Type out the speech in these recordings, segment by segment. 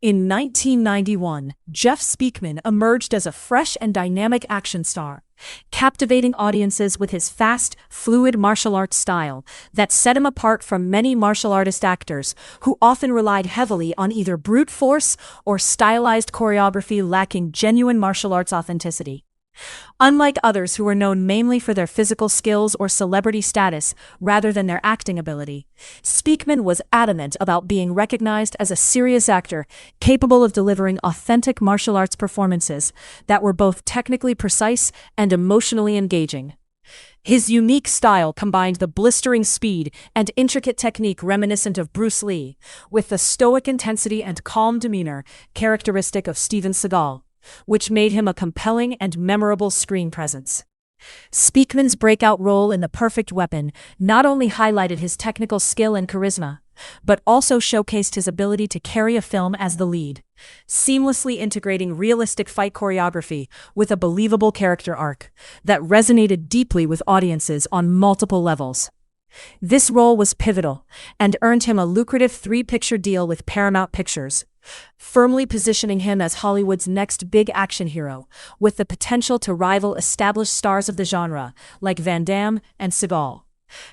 In 1991, Jeff Speakman emerged as a fresh and dynamic action star, captivating audiences with his fast, fluid martial arts style that set him apart from many martial artist actors who often relied heavily on either brute force or stylized choreography lacking genuine martial arts authenticity. Unlike others who were known mainly for their physical skills or celebrity status rather than their acting ability, Speakman was adamant about being recognized as a serious actor capable of delivering authentic martial arts performances that were both technically precise and emotionally engaging. His unique style combined the blistering speed and intricate technique reminiscent of Bruce Lee with the stoic intensity and calm demeanor characteristic of Steven Seagal, which made him a compelling and memorable screen presence. Speakman's breakout role in The Perfect Weapon not only highlighted his technical skill and charisma, but also showcased his ability to carry a film as the lead, seamlessly integrating realistic fight choreography with a believable character arc that resonated deeply with audiences on multiple levels. This role was pivotal and earned him a lucrative three-picture deal with Paramount Pictures, firmly positioning him as Hollywood's next big action hero, with the potential to rival established stars of the genre like Van Damme and Seagal.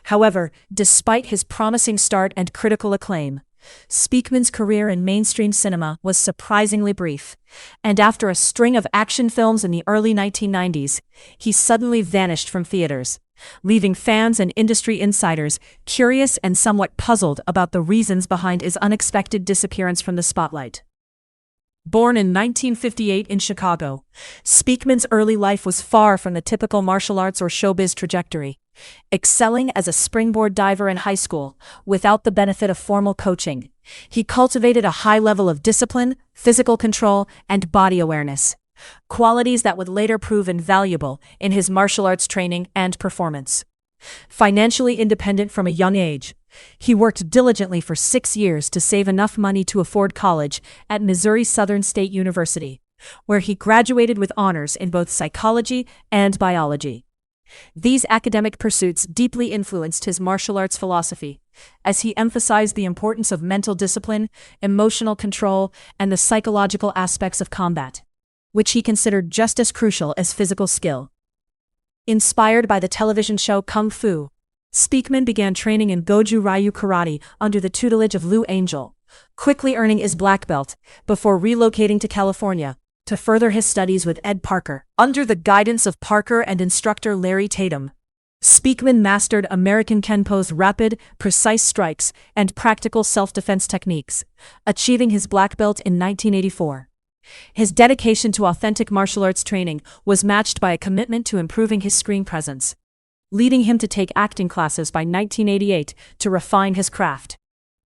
However, despite his promising start and critical acclaim, Speakman's career in mainstream cinema was surprisingly brief, and after a string of action films in the early 1990s, he suddenly vanished from theaters, leaving fans and industry insiders curious and somewhat puzzled about the reasons behind his unexpected disappearance from the spotlight. Born in 1958 in Chicago, Speakman's early life was far from the typical martial arts or showbiz trajectory, excelling as a springboard diver in high school without the benefit of formal coaching. He cultivated a high level of discipline, physical control, and body awareness, qualities that would later prove invaluable in his martial arts training and performance. Financially independent from a young age, he worked diligently for 6 years to save enough money to afford college at Missouri Southern State University, where he graduated with honors in both psychology and biology. These academic pursuits deeply influenced his martial arts philosophy, as he emphasized the importance of mental discipline, emotional control, and the psychological aspects of combat, which he considered just as crucial as physical skill. Inspired by the television show Kung Fu, Speakman began training in Goju Ryu karate under the tutelage of Lou Angel, quickly earning his black belt before relocating to California to further his studies with Ed Parker. Under the guidance of Parker and instructor Larry Tatum, Speakman mastered American Kenpo's rapid, precise strikes and practical self-defense techniques, achieving his black belt in 1984. His dedication to authentic martial arts training was matched by a commitment to improving his screen presence, leading him to take acting classes by 1988 to refine his craft.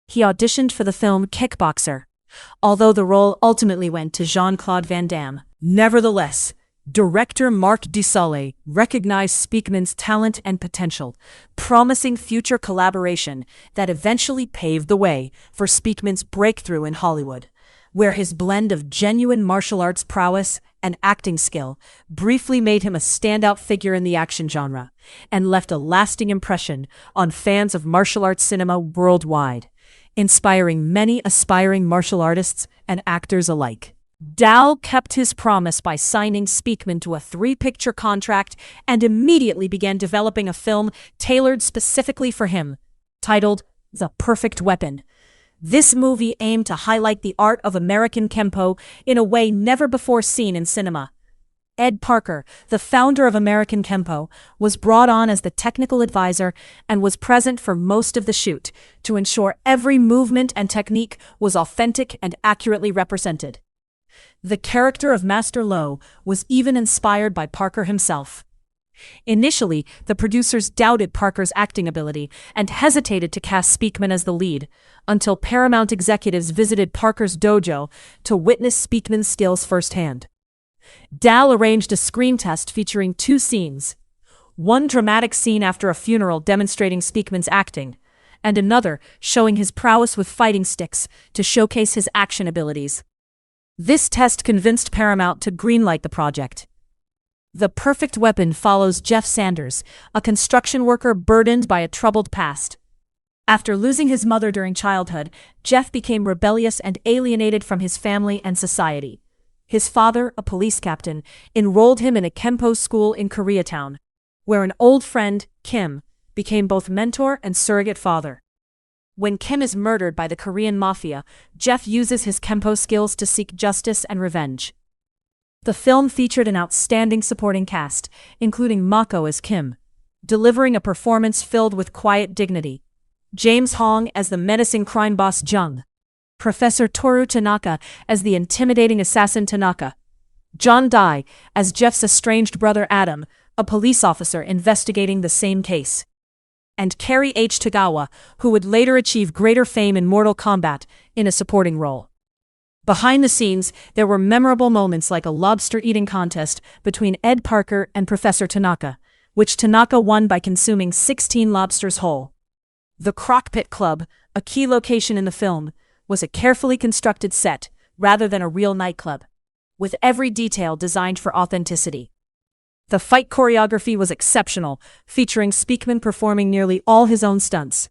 He auditioned for the film Kickboxer, although the role ultimately went to Jean-Claude Van Damme. Nevertheless, director Marc Desaulles recognized Speakman's talent and potential, promising future collaboration that eventually paved the way for Speakman's breakthrough in Hollywood, where his blend of genuine martial arts prowess and acting skill briefly made him a standout figure in the action genre and left a lasting impression on fans of martial arts cinema worldwide, inspiring many aspiring martial artists and actors alike. Dow kept his promise by signing Speakman to a 3-picture contract and immediately began developing a film tailored specifically for him, titled The Perfect Weapon. This movie aimed to highlight the art of American Kenpo in a way never before seen in cinema. Ed Parker, the founder of American Kenpo, was brought on as the technical advisor and was present for most of the shoot to ensure every movement and technique was authentic and accurately represented. The character of Master Lo was even inspired by Parker himself. Initially, the producers doubted Parker's acting ability and hesitated to cast Speakman as the lead, until Paramount executives visited Parker's dojo to witness Speakman's skills firsthand. Dow arranged a screen test featuring 2 scenes, one dramatic scene after a funeral demonstrating Speakman's acting, and another showing his prowess with fighting sticks to showcase his action abilities. This test convinced Paramount to greenlight the project. The Perfect Weapon follows Jeff Sanders, a construction worker burdened by a troubled past. After losing his mother during childhood, Jeff became rebellious and alienated from his family and society. His father, a police captain, enrolled him in a Kenpo school in Koreatown, where an old friend, Kim, became both mentor and surrogate father. When Kim is murdered by the Korean mafia, Jeff uses his Kenpo skills to seek justice and revenge. The film featured an outstanding supporting cast, including Mako as Kim, delivering a performance filled with quiet dignity. James Hong as the menacing crime boss Jung, Professor Toru Tanaka as the intimidating assassin Tanaka, John Dai as Jeff's estranged brother Adam, a police officer investigating the same case, and Cary H. Tagawa, who would later achieve greater fame in Mortal Kombat, in a supporting role. Behind the scenes, there were memorable moments like a lobster-eating contest between Ed Parker and Professor Tanaka, which Tanaka won by consuming 16 lobsters whole. The Crockpit Club, a key location in the film, was a carefully constructed set, rather than a real nightclub, with every detail designed for authenticity. The fight choreography was exceptional, featuring Speakman performing nearly all his own stunts.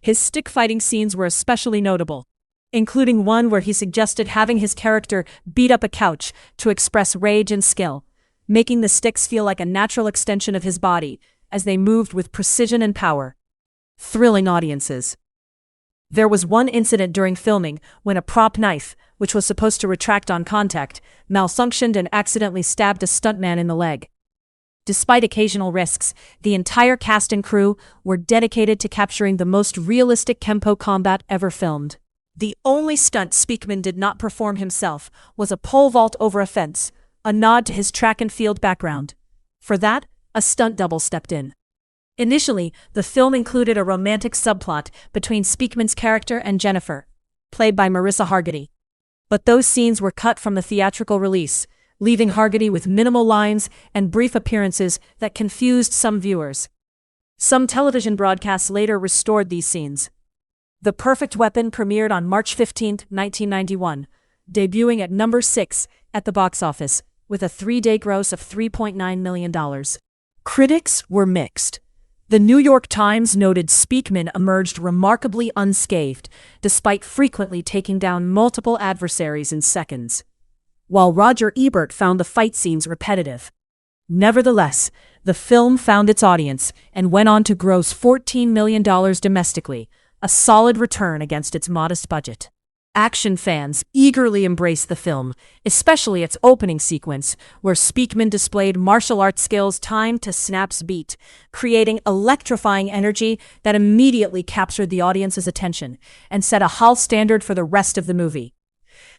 His stick fighting scenes were especially notable, including one where he suggested having his character beat up a couch to express rage and skill, making the sticks feel like a natural extension of his body as they moved with precision and power, thrilling audiences. There was one incident during filming when a prop knife, which was supposed to retract on contact, malfunctioned and accidentally stabbed a stuntman in the leg. Despite occasional risks, the entire cast and crew were dedicated to capturing the most realistic Kenpo combat ever filmed. The only stunt Speakman did not perform himself was a pole vault over a fence, a nod to his track and field background. For that, a stunt double stepped in. Initially, the film included a romantic subplot between Speakman's character and Jennifer, played by Marissa Hargitay. But those scenes were cut from the theatrical release, leaving Hargitay with minimal lines and brief appearances that confused some viewers. Some television broadcasts later restored these scenes. The Perfect Weapon premiered on March 15, 1991, debuting at number 6 at the box office, with a 3-day gross of $3.9 million. Critics were mixed. The New York Times noted Speakman emerged remarkably unscathed, despite frequently taking down multiple adversaries in seconds, while Roger Ebert found the fight scenes repetitive. Nevertheless, the film found its audience and went on to gross $14 million domestically, a solid return against its modest budget. Action fans eagerly embraced the film, especially its opening sequence, where Speakman displayed martial arts skills timed to Snap's beat, creating electrifying energy that immediately captured the audience's attention and set a high standard for the rest of the movie.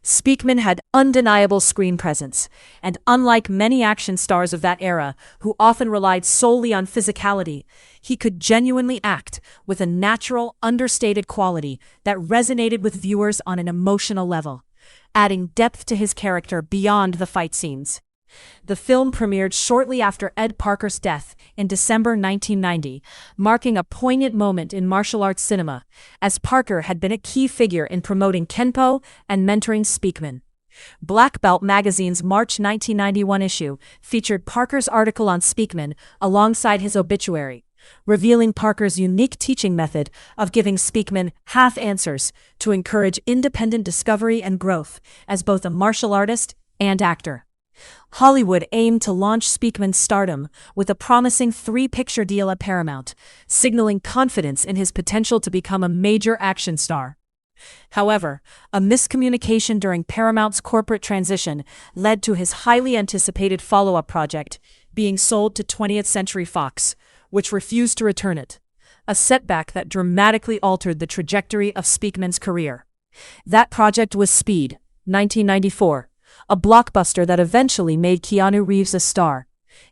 Speakman had undeniable screen presence, and unlike many action stars of that era, who often relied solely on physicality, he could genuinely act with a natural, understated quality that resonated with viewers on an emotional level, adding depth to his character beyond the fight scenes. The film premiered shortly after Ed Parker's death in December 1990, marking a poignant moment in martial arts cinema, as Parker had been a key figure in promoting Kenpo and mentoring Speakman. Black Belt magazine's March 1991 issue featured Parker's article on Speakman alongside his obituary, revealing Parker's unique teaching method of giving Speakman half answers to encourage independent discovery and growth as both a martial artist and actor. Hollywood aimed to launch Speakman's stardom with a promising 3-picture deal at Paramount, signaling confidence in his potential to become a major action star. However, a miscommunication during Paramount's corporate transition led to his highly anticipated follow-up project being sold to 20th Century Fox, which refused to return it, a setback that dramatically altered the trajectory of Speakman's career. That project was Speed, 1994. A blockbuster that eventually made Keanu Reeves a star.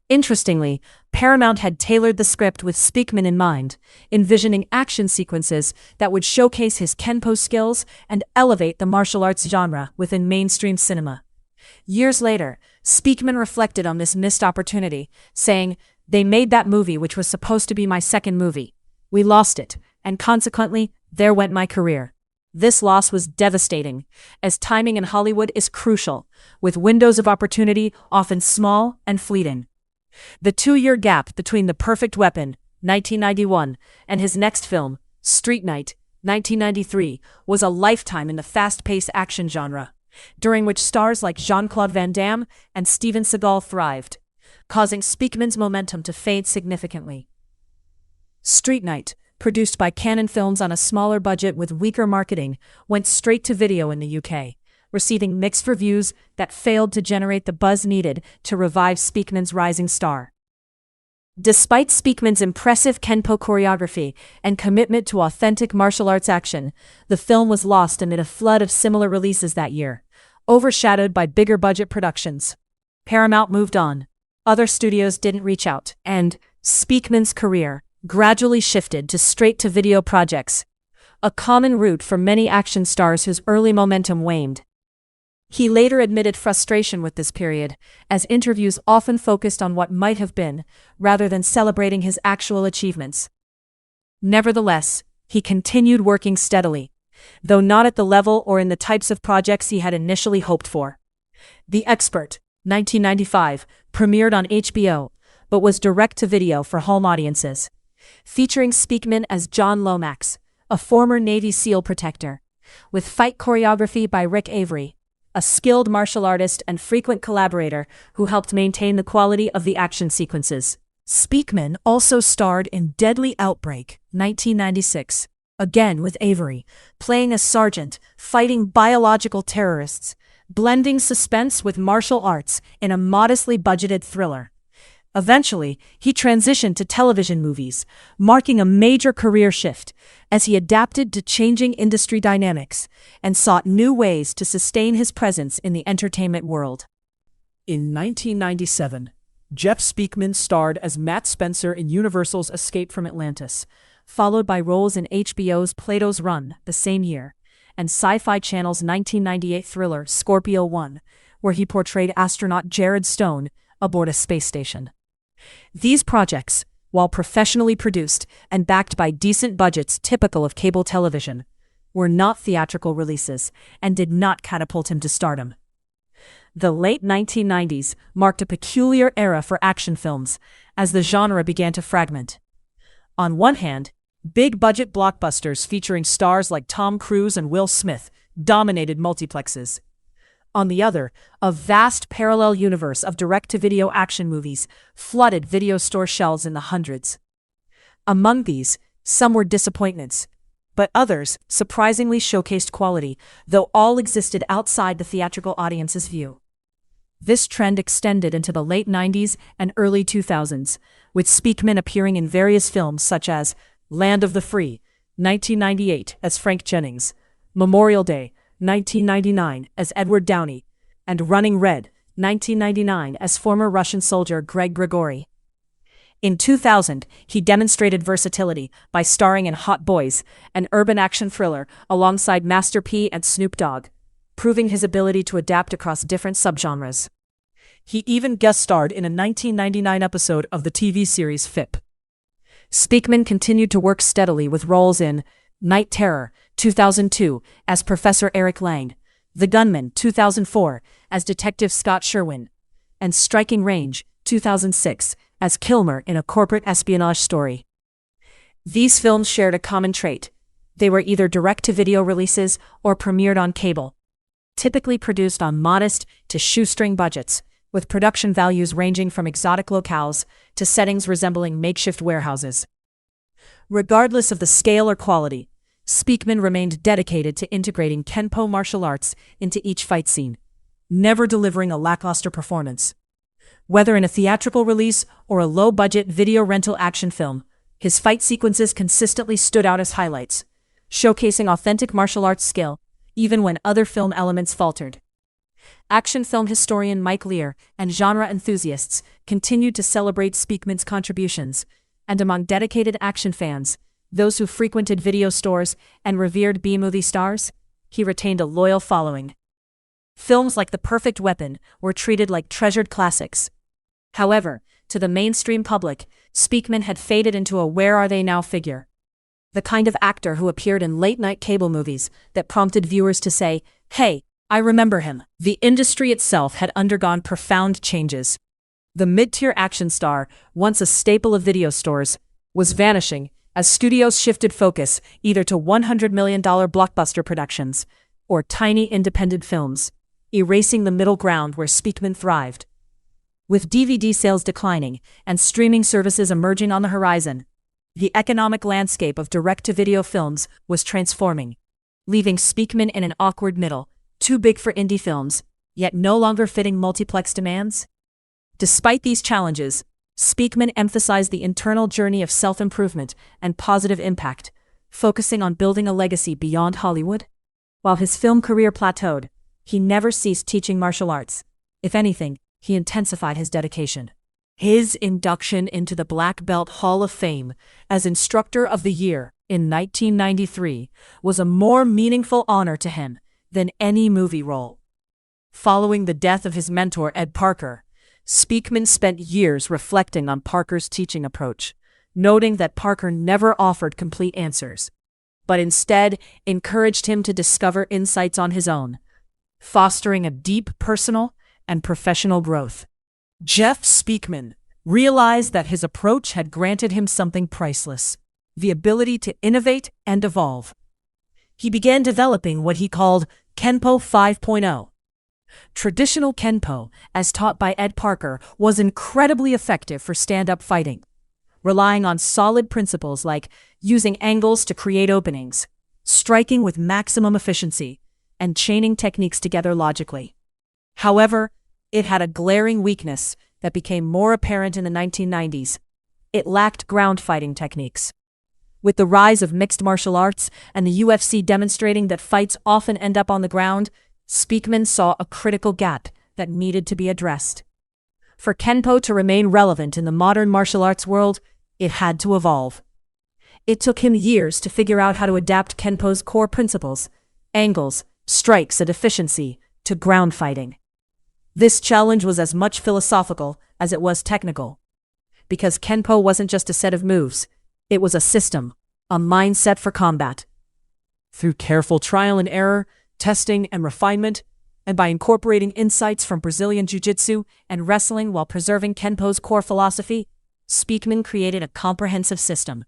Interestingly, Paramount had tailored the script with Speakman in mind, envisioning action sequences that would showcase his Kenpo skills and elevate the martial arts genre within mainstream cinema. Years later, Speakman reflected on this missed opportunity, saying, "They made that movie which was supposed to be my second movie. We lost it, and consequently, there went my career." This loss was devastating, as timing in Hollywood is crucial, with windows of opportunity often small and fleeting. The 2-year gap between The Perfect Weapon, 1991, and his next film, Street Night, 1993, was a lifetime in the fast-paced action genre, during which stars like Jean-Claude Van Damme and Steven Seagal thrived, causing Speakman's momentum to fade significantly. Street Night, produced by Cannon Films on a smaller budget with weaker marketing, went straight to video in the UK, receiving mixed reviews that failed to generate the buzz needed to revive Speakman's rising star. Despite Speakman's impressive Kenpo choreography and commitment to authentic martial arts action, the film was lost amid a flood of similar releases that year, overshadowed by bigger budget productions. Paramount moved on. Other studios didn't reach out, and Speakman's career gradually shifted to straight-to-video projects, a common route for many action stars whose early momentum waned. He later admitted frustration with this period, as interviews often focused on what might have been, rather than celebrating his actual achievements. Nevertheless, he continued working steadily, though not at the level or in the types of projects he had initially hoped for. The Expert, 1995, premiered on HBO, but was direct-to-video for home audiences, featuring Speakman as John Lomax, a former Navy SEAL protector, with fight choreography by Rick Avery, a skilled martial artist and frequent collaborator who helped maintain the quality of the action sequences. Speakman also starred in Deadly Outbreak, 1996, again with Avery, playing a sergeant fighting biological terrorists, blending suspense with martial arts in a modestly budgeted thriller. Eventually, he transitioned to television movies, marking a major career shift as he adapted to changing industry dynamics and sought new ways to sustain his presence in the entertainment world. In 1997, Jeff Speakman starred as Matt Spencer in Universal's Escape from Atlantis, followed by roles in HBO's Plato's Run the same year, and Sci-Fi Channel's 1998 thriller Scorpio 1, where he portrayed astronaut Jared Stone aboard a space station. These projects, while professionally produced and backed by decent budgets typical of cable television, were not theatrical releases and did not catapult him to stardom. The late 1990s marked a peculiar era for action films as the genre began to fragment. On one hand, big-budget blockbusters featuring stars like Tom Cruise and Will Smith dominated multiplexes. On the other, a vast parallel universe of direct-to-video action movies flooded video store shelves in the hundreds. Among these, some were disappointments, but others surprisingly showcased quality, though all existed outside the theatrical audience's view. This trend extended into the late 90s and early 2000s, with Speakman appearing in various films such as Land of the Free, 1998 as Frank Jennings, Memorial Day, 1999 as Edward Downey, and Running Red, 1999 as former Russian soldier Greg Grigori. In 2000, he demonstrated versatility by starring in Hot Boys, an urban action thriller, alongside Master P and Snoop Dogg, proving his ability to adapt across different subgenres. He even guest starred in a 1999 episode of the TV series FIP. Speakman continued to work steadily with roles in Night Terror, 2002, as Professor Eric Lang, The Gunman, 2004, as Detective Scott Sherwin, and Striking Range, 2006, as Kilmer in a corporate espionage story. These films shared a common trait. They were either direct-to-video releases or premiered on cable, typically produced on modest to shoestring budgets, with production values ranging from exotic locales to settings resembling makeshift warehouses. Regardless of the scale or quality, Speakman remained dedicated to integrating Kenpo martial arts into each fight scene, never delivering a lackluster performance. Whether in a theatrical release or a low-budget video rental action film, his fight sequences consistently stood out as highlights, showcasing authentic martial arts skill, even when other film elements faltered. Action film historian Mike Lear and genre enthusiasts continued to celebrate Speakman's contributions, and among dedicated action fans, those who frequented video stores and revered B-movie stars, he retained a loyal following. Films like The Perfect Weapon were treated like treasured classics. However, to the mainstream public, Speakman had faded into a where-are-they-now figure. The kind of actor who appeared in late-night cable movies that prompted viewers to say, "Hey, I remember him." The industry itself had undergone profound changes. The mid-tier action star, once a staple of video stores, was vanishing, as studios shifted focus either to $100 million blockbuster productions or tiny independent films, erasing the middle ground where Speakman thrived. With DVD sales declining and streaming services emerging on the horizon, the economic landscape of direct-to-video films was transforming, leaving Speakman in an awkward middle, too big for indie films, yet no longer fitting multiplex demands. Despite these challenges, Speakman emphasized the internal journey of self-improvement and positive impact, focusing on building a legacy beyond Hollywood. While his film career plateaued, he never ceased teaching martial arts. If anything, he intensified his dedication. His induction into the Black Belt Hall of Fame as Instructor of the Year in 1993 was a more meaningful honor to him than any movie role. Following the death of his mentor Ed Parker, Speakman spent years reflecting on Parker's teaching approach, noting that Parker never offered complete answers, but instead encouraged him to discover insights on his own, fostering a deep personal and professional growth. Jeff Speakman realized that his approach had granted him something priceless: the ability to innovate and evolve. He began developing what he called Kenpo 5.0. Traditional Kenpo, as taught by Ed Parker, was incredibly effective for stand-up fighting, relying on solid principles like using angles to create openings, striking with maximum efficiency, and chaining techniques together logically. However, it had a glaring weakness that became more apparent in the 1990s. It lacked ground fighting techniques. With the rise of mixed martial arts and the UFC demonstrating that fights often end up on the ground, Speakman saw a critical gap that needed to be addressed. For Kenpo to remain relevant in the modern martial arts world, it had to evolve. It took him years to figure out how to adapt Kenpo's core principles, angles, strikes, and efficiency, to ground fighting. This challenge was as much philosophical as it was technical, because Kenpo wasn't just a set of moves, it was a system, a mindset for combat. Through careful trial and error, testing and refinement, and by incorporating insights from Brazilian Jiu-Jitsu and wrestling while preserving Kenpo's core philosophy, Speakman created a comprehensive system.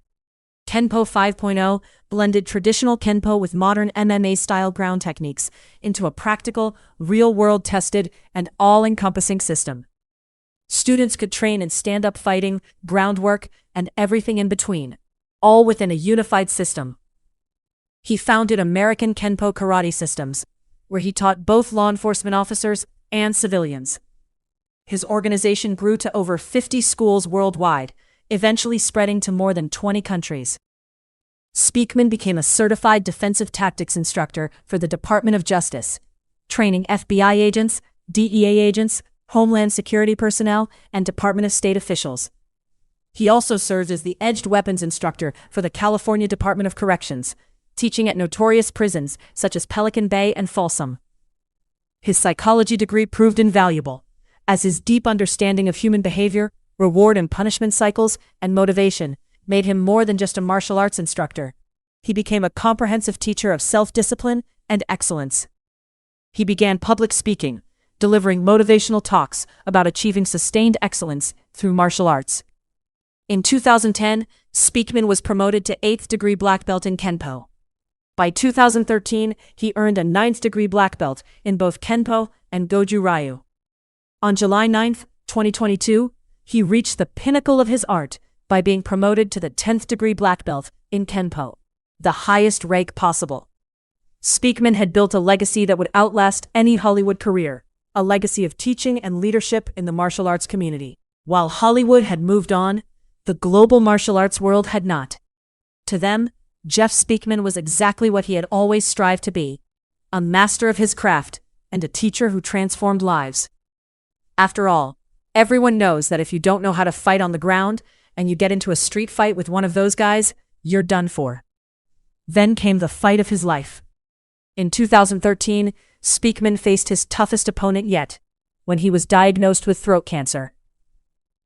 Kenpo 5.0 blended traditional Kenpo with modern MMA-style ground techniques into a practical, real-world tested, and all-encompassing system. Students could train in stand-up fighting, groundwork, and everything in between, all within a unified system. He founded American Kenpo Karate Systems, where he taught both law enforcement officers and civilians. His organization grew to over 50 schools worldwide, eventually spreading to more than 20 countries. Speakman became a certified defensive tactics instructor for the Department of Justice, training FBI agents, DEA agents, Homeland Security personnel, and Department of State officials. He also served as the edged weapons instructor for the California Department of Corrections, teaching at notorious prisons such as Pelican Bay and Folsom. His psychology degree proved invaluable, as his deep understanding of human behavior, reward and punishment cycles, and motivation made him more than just a martial arts instructor. He became a comprehensive teacher of self-discipline and excellence. He began public speaking, delivering motivational talks about achieving sustained excellence through martial arts. In 2010, Speakman was promoted to 8th degree black belt in Kenpo. By 2013, he earned a 9th degree black belt in both Kenpo and Goju Ryu. On July 9, 2022, he reached the pinnacle of his art by being promoted to the 10th degree black belt in Kenpo, the highest rank possible. Speakman had built a legacy that would outlast any Hollywood career, a legacy of teaching and leadership in the martial arts community. While Hollywood had moved on, the global martial arts world had not. To them, Jeff Speakman was exactly what he had always strived to be: a master of his craft and a teacher who transformed lives. After all, everyone knows that if you don't know how to fight on the ground and you get into a street fight with one of those guys, you're done for. Then came the fight of his life. In 2013, Speakman faced his toughest opponent yet, when he was diagnosed with throat cancer.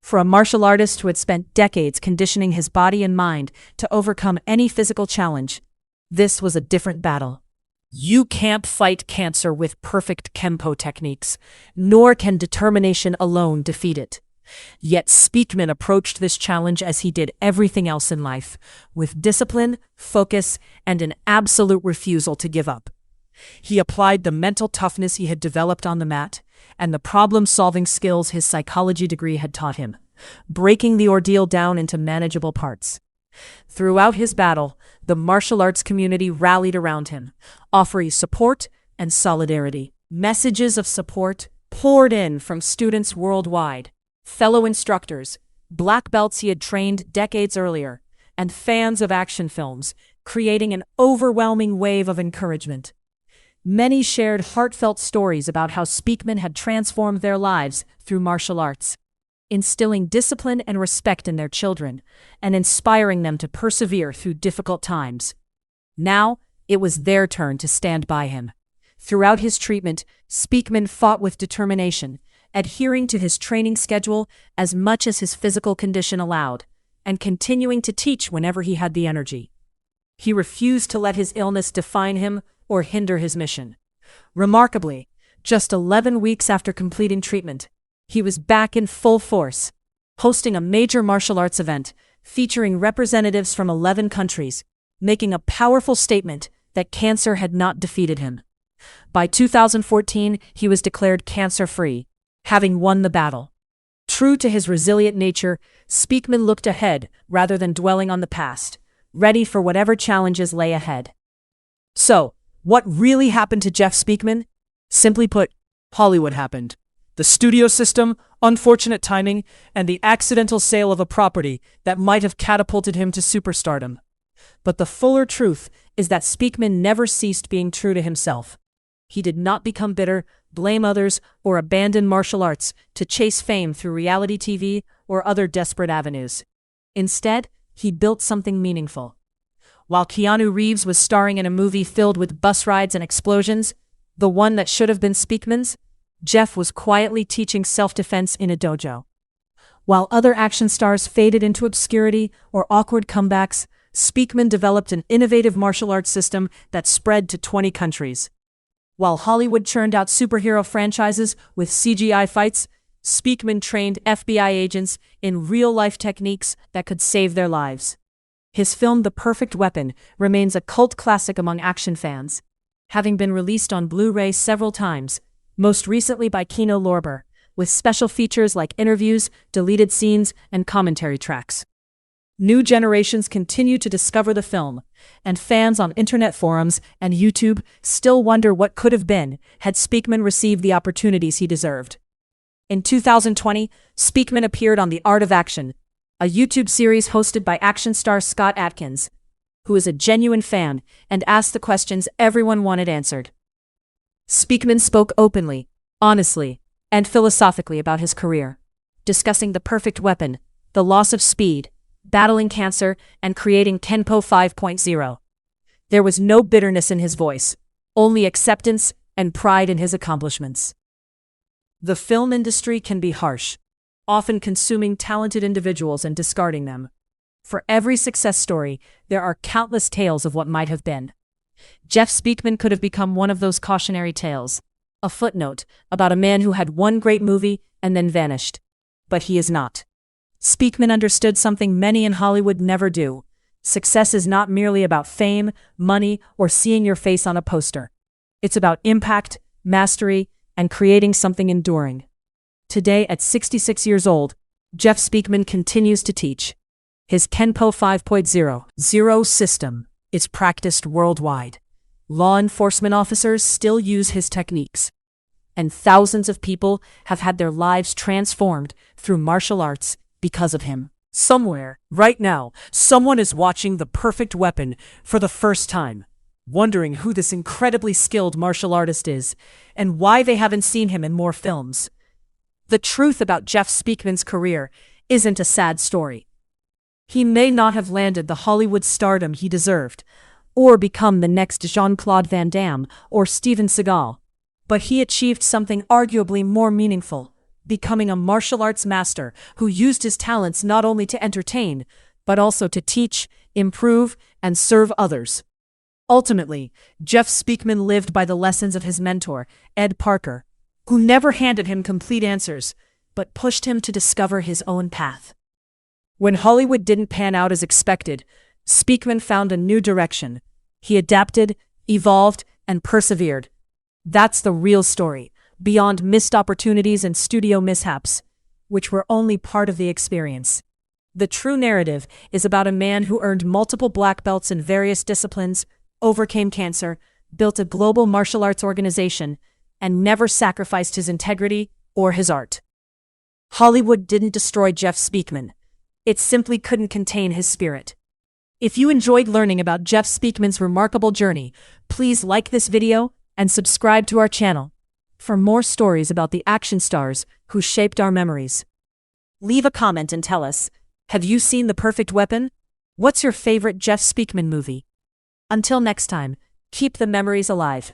For a martial artist who had spent decades conditioning his body and mind to overcome any physical challenge, this was a different battle. You can't fight cancer with perfect Kenpo techniques, nor can determination alone defeat it. Yet Speakman approached this challenge as he did everything else in life, with discipline, focus, and an absolute refusal to give up. He applied the mental toughness he had developed on the mat and the problem-solving skills his psychology degree had taught him, breaking the ordeal down into manageable parts. Throughout his battle, the martial arts community rallied around him, offering support and solidarity. Messages of support poured in from students worldwide, fellow instructors, black belts he had trained decades earlier, and fans of action films, creating an overwhelming wave of encouragement. Many shared heartfelt stories about how Speakman had transformed their lives through martial arts, instilling discipline and respect in their children, and inspiring them to persevere through difficult times. Now, it was their turn to stand by him. Throughout his treatment, Speakman fought with determination, adhering to his training schedule as much as his physical condition allowed, and continuing to teach whenever he had the energy. He refused to let his illness define him or hinder his mission. Remarkably, just 11 weeks after completing treatment, he was back in full force, hosting a major martial arts event featuring representatives from 11 countries, making a powerful statement that cancer had not defeated him. By 2014, he was declared cancer-free, having won the battle. True to his resilient nature, Speakman looked ahead rather than dwelling on the past, ready for whatever challenges lay ahead. So, what really happened to Jeff Speakman? Simply put, Hollywood happened. The studio system, unfortunate timing, and the accidental sale of a property that might have catapulted him to superstardom. But the fuller truth is that Speakman never ceased being true to himself. He did not become bitter, blame others, or abandon martial arts to chase fame through reality TV or other desperate avenues. Instead, he built something meaningful. While Keanu Reeves was starring in a movie filled with bus rides and explosions, the one that should have been Speakman's, Jeff was quietly teaching self-defense in a dojo. While other action stars faded into obscurity or awkward comebacks, Speakman developed an innovative martial arts system that spread to 20 countries. While Hollywood churned out superhero franchises with CGI fights, Speakman trained FBI agents in real-life techniques that could save their lives. His film The Perfect Weapon remains a cult classic among action fans, having been released on Blu-ray several times, most recently by Kino Lorber, with special features like interviews, deleted scenes, and commentary tracks. New generations continue to discover the film, and fans on internet forums and YouTube still wonder what could have been had Speakman received the opportunities he deserved. In 2020, Speakman appeared on The Art of Action, a YouTube series hosted by action star Scott Adkins, who is a genuine fan and asked the questions everyone wanted answered. Speakman spoke openly, honestly, and philosophically about his career, discussing the perfect weapon, the loss of speed, battling cancer, and creating Kenpo 5.0. There was no bitterness in his voice, only acceptance and pride in his accomplishments. The film industry can be harsh, often consuming talented individuals and discarding them. For every success story, there are countless tales of what might have been. Jeff Speakman could have become one of those cautionary tales, a footnote about a man who had one great movie and then vanished. But he is not. Speakman understood something many in Hollywood never do. Success is not merely about fame, money, or seeing your face on a poster. It's about impact, mastery, and creating something enduring. Today, at 66 years old, Jeff Speakman continues to teach. His Kenpo 5.0 system is practiced worldwide. Law enforcement officers still use his techniques. And thousands of people have had their lives transformed through martial arts because of him. Somewhere, right now, someone is watching The Perfect Weapon for the first time, wondering who this incredibly skilled martial artist is and why they haven't seen him in more films. The truth about Jeff Speakman's career isn't a sad story. He may not have landed the Hollywood stardom he deserved, or become the next Jean-Claude Van Damme or Steven Seagal, but he achieved something arguably more meaningful, becoming a martial arts master who used his talents not only to entertain, but also to teach, improve, and serve others. Ultimately, Jeff Speakman lived by the lessons of his mentor, Ed Parker, who never handed him complete answers, but pushed him to discover his own path. When Hollywood didn't pan out as expected, Speakman found a new direction. He adapted, evolved, and persevered. That's the real story, beyond missed opportunities and studio mishaps, which were only part of the experience. The true narrative is about a man who earned multiple black belts in various disciplines, overcame cancer, built a global martial arts organization, and never sacrificed his integrity or his art. Hollywood didn't destroy Jeff Speakman. It simply couldn't contain his spirit. If you enjoyed learning about Jeff Speakman's remarkable journey, please like this video and subscribe to our channel for more stories about the action stars who shaped our memories. Leave a comment and tell us, have you seen The Perfect Weapon? What's your favorite Jeff Speakman movie? Until next time, keep the memories alive.